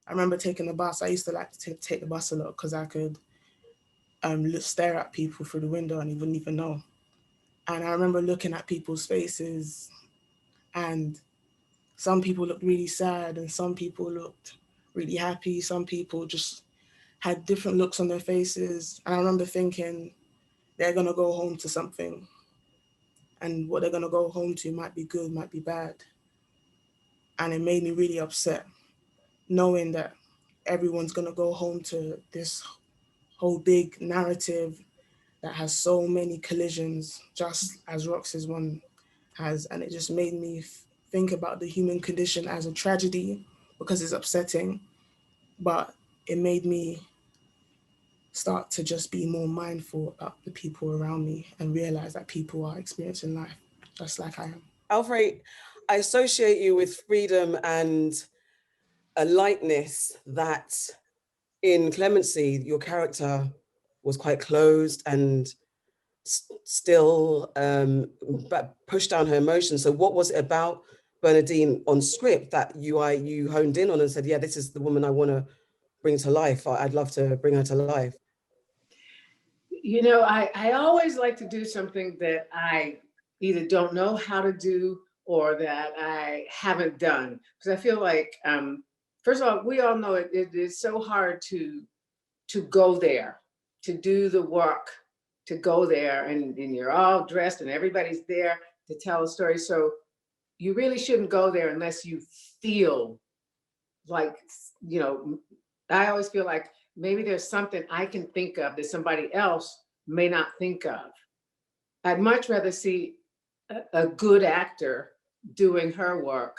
I remember taking the bus. I used to like to take the bus a lot because I could stare at people through the window and you wouldn't even know. And I remember looking at people's faces, and some people looked really sad and some people looked really happy. Some people just had different looks on their faces. And I remember thinking they're going to go home to something, and what they're going to go home to might be good, might be bad. And it made me really upset knowing that everyone's going to go home to this whole big narrative that has so many collisions, just as Rox's one has. And it just made me think about the human condition as a tragedy because it's upsetting, but it made me start to just be more mindful about the people around me and realize that people are experiencing life just like I am. Alfre, I associate you with freedom and a lightness that in Clemency, your character was quite closed and still but pushed down her emotions. So what was it about Bernadine on script that you honed in on and said, yeah, this is the woman I want to bring to life. I'd love to bring her to life. You know, I always like to do something that I either don't know how to do or that I haven't done. Because I feel like, first of all, we all know it is so hard to go there, to do the work, to go there, and you're all dressed and everybody's there to tell a story. So you really shouldn't go there unless you feel like, you know, I always feel like maybe there's something I can think of that somebody else may not think of. I'd much rather see a good actor doing her work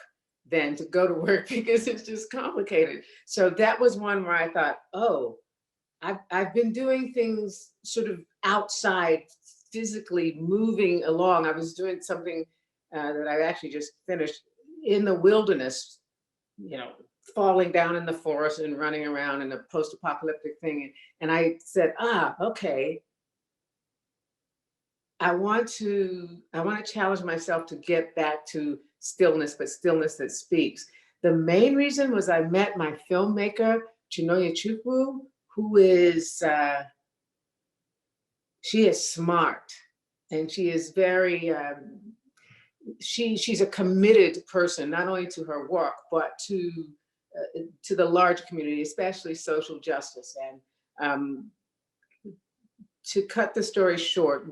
than to go to work because it's just complicated. So that was one where I thought, oh, I've been doing things sort of outside, physically moving along. I was doing something that I actually just finished in the wilderness, you know, falling down in the forest and running around in a post-apocalyptic thing. And I said, okay, I want to challenge myself to get back to stillness, but stillness that speaks. The main reason was I met my filmmaker, Chinonye Chukwu, who is, she is smart and she is very, she's a committed person, not only to her work, but to the large community, especially social justice. And to cut the story short,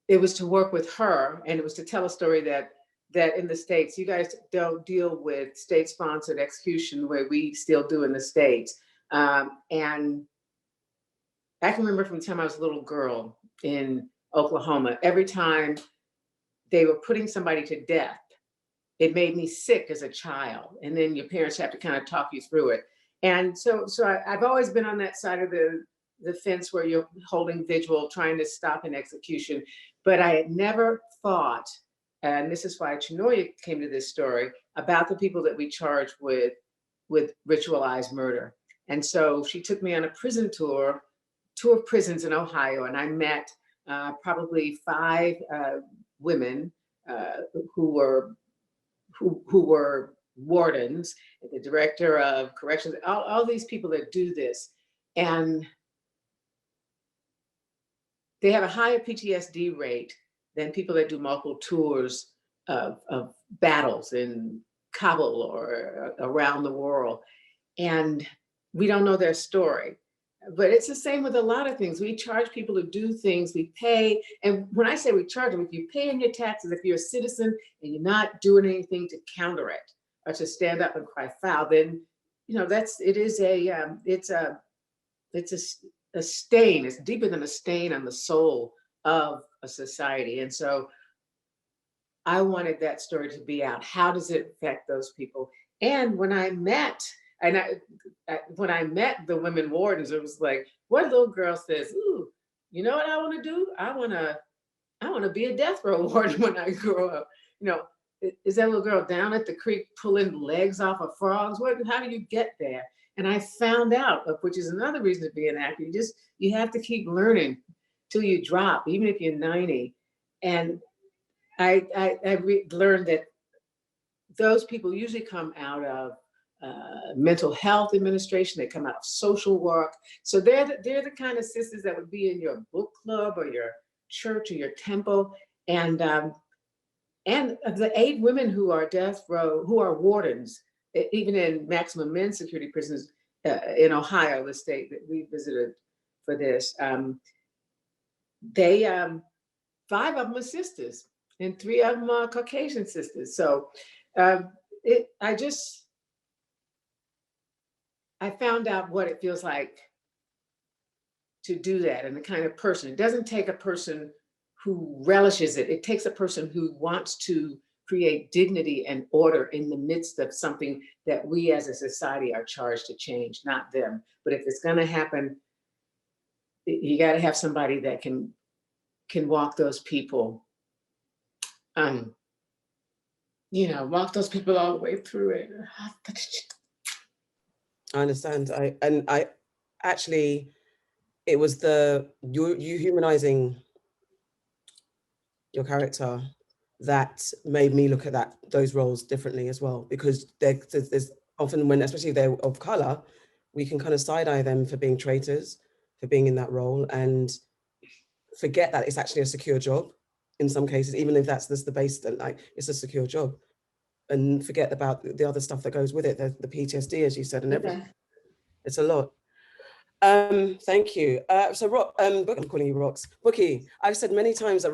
it was to work with her, and it was to tell a story that in the States, you guys don't deal with state-sponsored execution the way we still do in the States. And I can remember from the time I was a little girl in Oklahoma, every time they were putting somebody to death, it made me sick as a child. And then your parents have to kind of talk you through it. And so I've always been on that side of the fence where you're holding vigil, trying to stop an execution. But I had never thought, and this is why Chinonye came to this story, about the people that we charge with ritualized murder. And so she took me on a prison tour of prisons in Ohio, and I met probably 5 women who were wardens, the director of corrections, all these people that do this. And they have a higher PTSD rate than people that do multiple tours of battles in Kabul or around the world. And we don't know their story. But it's the same with a lot of things. We charge people to do things, we pay. And when I say we charge them, if you pay in your taxes, if you're a citizen and you're not doing anything to counter it or to stand up and cry foul, then, you know, it's a stain. It's deeper than a stain on the soul of a society. And so I wanted that story to be out. How does it affect those people? And when I met the women wardens, it was like, one little girl says, ooh, you know what I want to do? I want to be a death row warden when I grow up. You know, is that little girl down at the creek pulling legs off of frogs? How do you get there? And I found out, which is another reason to be an actor, you have to keep learning till you drop, even if you're 90. And I learned that those people usually come out of mental health administration. They come out of social work. So they're the kind of sisters that would be in your book club or your church or your temple. And of the 8 women who are death row, who are wardens, even in maximum men security prisons in Ohio, the state that we visited for this, they 5 of them are sisters and 3 of them are Caucasian sisters. So I found out what it feels like to do that, and the kind of person. It doesn't take a person who relishes it. It takes a person who wants to create dignity and order in the midst of something that we as a society are charged to change, not them. But if it's going to happen, you got to have somebody that can walk those people, walk those people all the way through it. I understand. I actually, it was you humanizing your character that made me look at those roles differently as well, because there's often, when especially if they're of color, we can kind of side-eye them for being traitors, for being in that role, and forget that it's actually a secure job in some cases, even if that's the base, that like it's a secure job, and forget about the other stuff that goes with it, the PTSD, as you said, and everything. It's a lot. Thank you. So I'm calling you Rox. Bukky, I've said many times that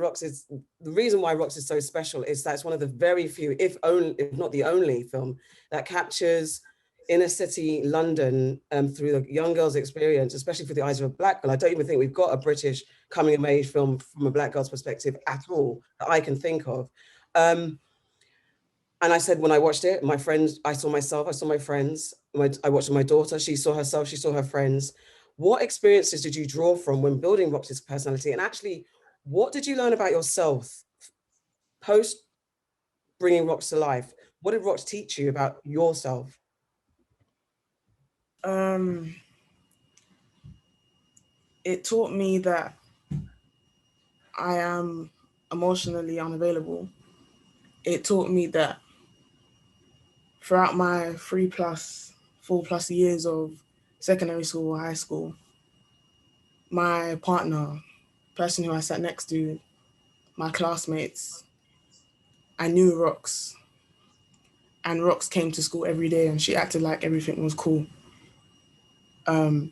the reason why Rox is so special is that it's one of the very few, if not the only film that captures inner city London through the young girl's experience, especially through the eyes of a Black girl. I don't even think we've got a British coming of age film from a Black girl's perspective at all that I can think of. And I said, when I watched it, my friends, I saw myself, I saw my friends, I watched my daughter, she saw herself, she saw her friends. What experiences did you draw from when building Rox's personality? And actually, what did you learn about yourself post bringing Rox to life? What did Rox teach you about yourself? It taught me that I am emotionally unavailable. It taught me that throughout my 4+ years of secondary school or high school, my partner, person who I sat next to, my classmates, I knew Rox. And Rox came to school every day and she acted like everything was cool. I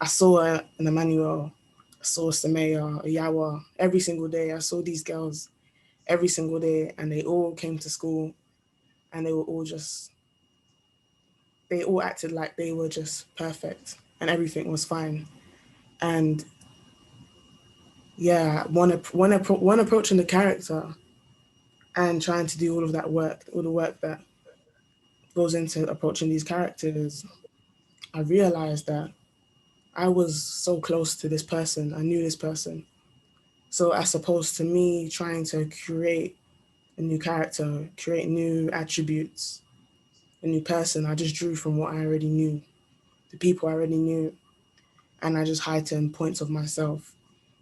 saw her in Emmanuel, I saw Samaya, Yawa, every single day. I saw these girls every single day, and they all came to school and they all acted like they were just perfect and everything was fine. And yeah, when approaching the character and trying to do all of that work, all the work that goes into approaching these characters, I realized that I was so close to this person. I knew this person. So as opposed to me trying to create a new character, create new attributes, a new person, I just drew from what I already knew, the people I already knew, and I just heightened points of myself.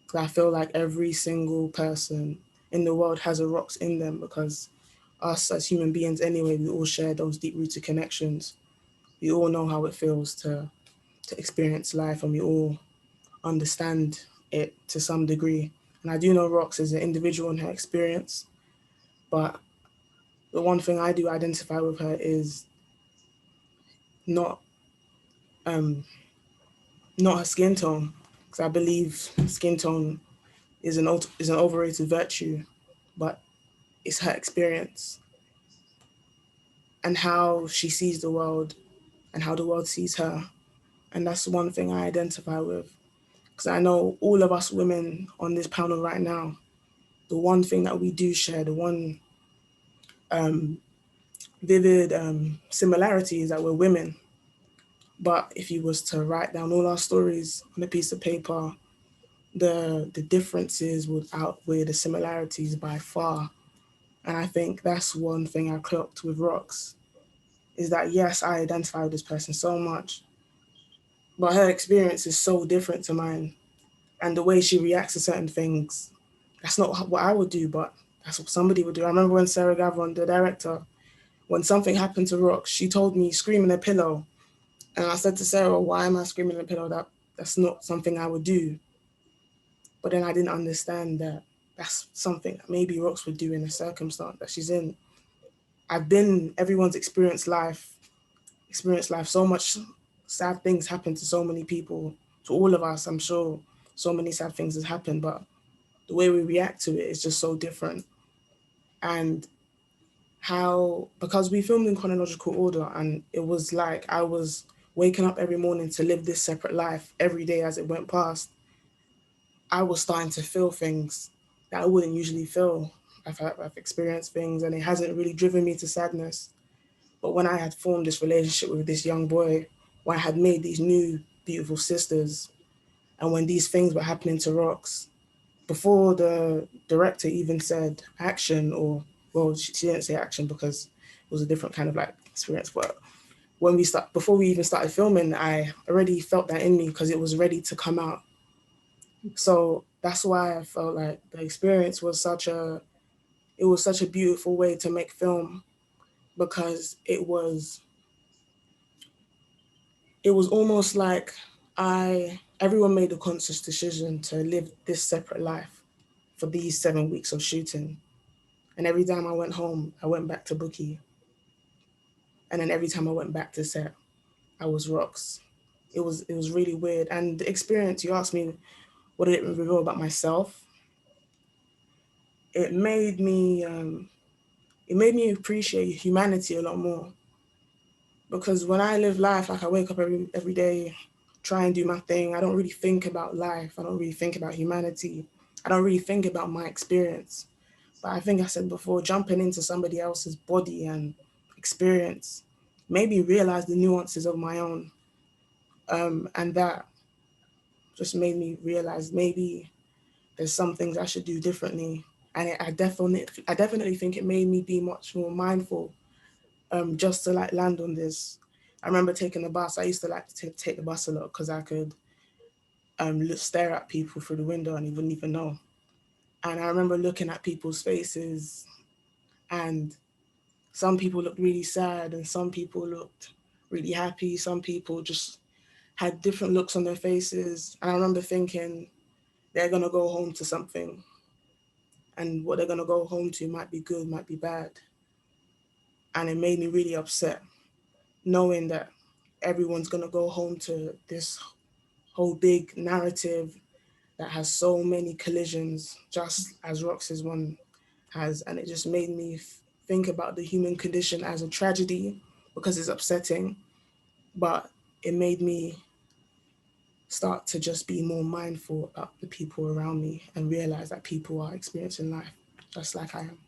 Because I feel like every single person in the world has a Rox in them, because us as human beings anyway, we all share those deep-rooted connections. We all know how it feels to experience life, and we all understand it to some degree. And I do know Rox is an individual in her experience, but the one thing I do identify with her is not not her skin tone, because I believe skin tone is an overrated virtue, but it's her experience and how she sees the world and how the world sees her. And that's one thing I identify with. Because I know all of us women on this panel right now, the one thing that we do share, the one vivid similarity is that we're women. But if you was to write down all our stories on a piece of paper, the differences would outweigh the similarities by far. And I think that's one thing I clocked with Rox, is that yes, I identify with this person so much, but her experience is so different to mine. And the way she reacts to certain things, that's not what I would do, but that's what somebody would do. I remember when Sarah Gavron, the director, when something happened to Rox, she told me scream in a pillow. And I said to Sarah, why am I screaming in a pillow? That's not something I would do. But then I didn't understand that that's something that maybe Rox would do in a circumstance that she's in. Everyone's experienced life. So much sad things happen to so many people, to all of us, I'm sure so many sad things has happened, but the way we react to it is just so different. And because we filmed in chronological order, and it was like I was waking up every morning to live this separate life every day as it went past, I was starting to feel things that I wouldn't usually feel. I've experienced things and it hasn't really driven me to sadness. But when I had formed this relationship with this young boy, when I had made these new beautiful sisters, and when these things were happening to Rox, before the director even said action, or well, she didn't say action because it was a different kind of like experience. But before we even started filming, I already felt that in me because it was ready to come out. So that's why I felt like the experience was such a beautiful way to make film, because it was almost like everyone made a conscious decision to live this separate life for these 7 weeks of shooting. And every time I went home, I went back to Bukky. And then every time I went back to set, I was Rox. It was really weird. And the experience, you asked me, what did it reveal about myself? It made me appreciate humanity a lot more. Because when I live life, like I wake up every day, try and do my thing, I don't really think about life. I don't really think about humanity. I don't really think about my experience. But I think I said before, jumping into somebody else's body and experience made me realize the nuances of my own. And that just made me realize maybe there's some things I should do differently. And I definitely think it made me be much more mindful, just to like land on this. I remember taking the bus. I used to like to take the bus a lot because I could stare at people through the window and you wouldn't even know. And I remember looking at people's faces, and some people looked really sad and some people looked really happy. Some people just had different looks on their faces. And I remember thinking they're going to go home to something, and what they're going to go home to might be good, might be bad. And it made me really upset knowing that everyone's going to go home to this whole big narrative that has so many collisions, just as Rox's one has. And it just made me think about the human condition as a tragedy because it's upsetting, but it made me start to just be more mindful about the people around me and realize that people are experiencing life just like I am.